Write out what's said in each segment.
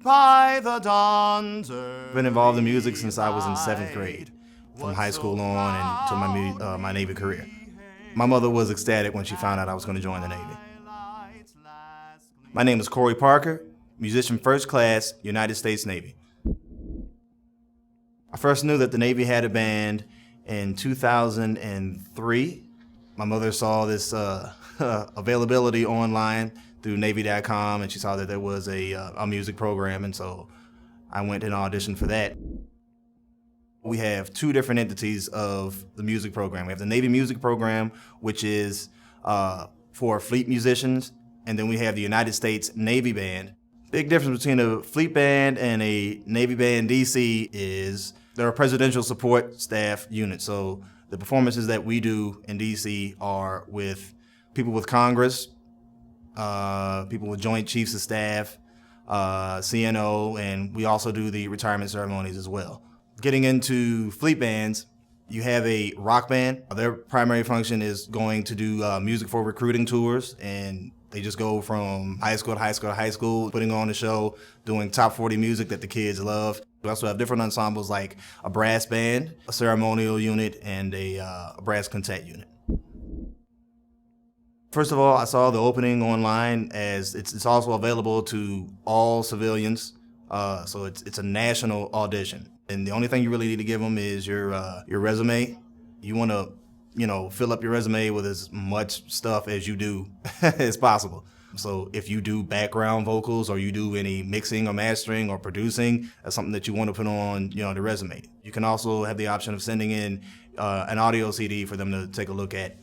by the dawn's early Been involved in music since I was in 7th grade, from high school on and to my Navy career. My mother was ecstatic when she found out I was going to join the Navy. My name is Cory Parker, musician first class, United States Navy. I first knew that the Navy had a band in 2003. My mother saw this availability online through Navy.com, and she saw that there was a music program, and so I went and auditioned for that. We have two different entities of the music program. We have the Navy Music Program, which is for fleet musicians, and then we have the United States Navy Band. Big difference between a fleet band and a Navy band DC is they're a presidential support staff unit. So the performances that we do in DC are with people with Congress, people with Joint Chiefs of Staff, CNO, and we also do the retirement ceremonies as well. Getting into fleet bands, you have a rock band. Their primary function is going to do music for recruiting tours, and they just go from high school to high school to high school, putting on a show, doing top 40 music that the kids love. We also have different ensembles like a brass band, a ceremonial unit, and a brass quintet unit. First of all, I saw the opening online as it's also available to all civilians, so it's a national audition. And the only thing you really need to give them is your resume. You want to, fill up your resume with as much stuff as you do as possible. So if you do background vocals or you do any mixing or mastering or producing, that's something that you want to put on, the resume. You can also have the option of sending in an audio CD for them to take a look at.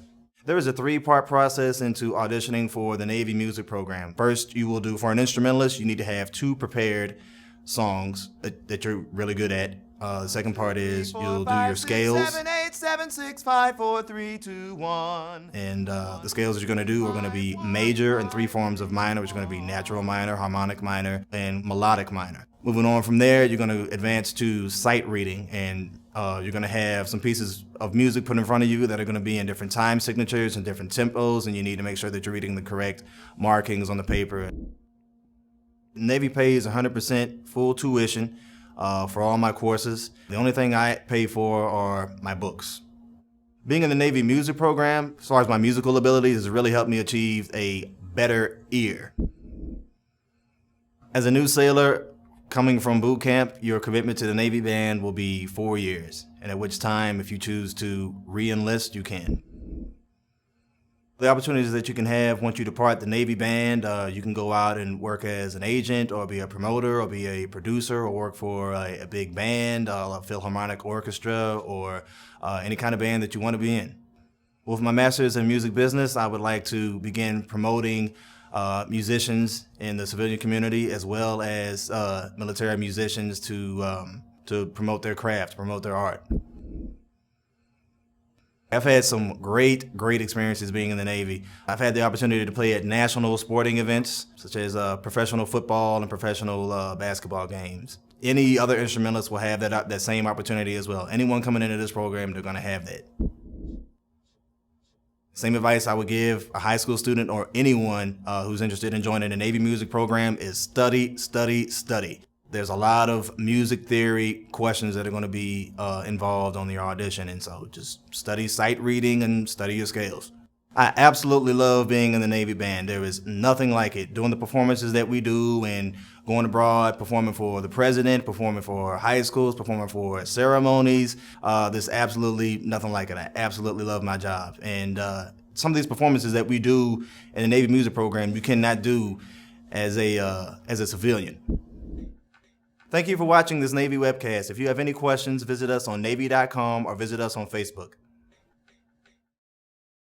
There is a 3-part process into auditioning for the Navy Music Program. First, you will do, for an instrumentalist, you need to have 2 prepared songs that you're really good at. The second part is you'll do your scales. 7, 8, 7, 6, 5, 4, 3, 2, 1. And the scales that you're going to do are going to be major and 3 forms of minor, which are going to be natural minor, harmonic minor, and melodic minor. Moving on from there, you're going to advance to sight reading, and you're going to have some pieces of music put in front of you that are going to be in different time signatures and different tempos, and you need to make sure that you're reading the correct markings on the paper. Navy pays 100% full tuition for all my courses. The only thing I pay for are my books. Being in the Navy Music Program, as far as my musical abilities, has really helped me achieve a better ear. As a new sailor, coming from boot camp, your commitment to the Navy Band will be 4 years, and at which time, if you choose to re-enlist, you can. The opportunities that you can have once you depart the Navy Band, you can go out and work as an agent or be a promoter or be a producer or work for a big band, a Philharmonic Orchestra, or any kind of band that you want to be in. With my master's in music business, I would like to begin promoting musicians in the civilian community as well as military musicians to promote their craft, promote their art. I've had some great experiences being in the Navy. I've had the opportunity to play at national sporting events, such as professional football and professional basketball games. Any other instrumentalist will have that same opportunity as well. Anyone coming into this program, they're gonna have that. Same advice I would give a high school student or anyone who's interested in joining the Navy Music Program is study, study, study. There's a lot of music theory questions that are going to be involved on your audition, and so just study sight reading and study your scales. I absolutely love being in the Navy Band. There is nothing like it. Doing the performances that we do and going abroad, performing for the president, performing for high schools, performing for ceremonies, there's absolutely nothing like it. I absolutely love my job. And some of these performances that we do in the Navy Music Program, you cannot do as a civilian. Thank you for watching this Navy webcast. If you have any questions, visit us on Navy.com or visit us on Facebook.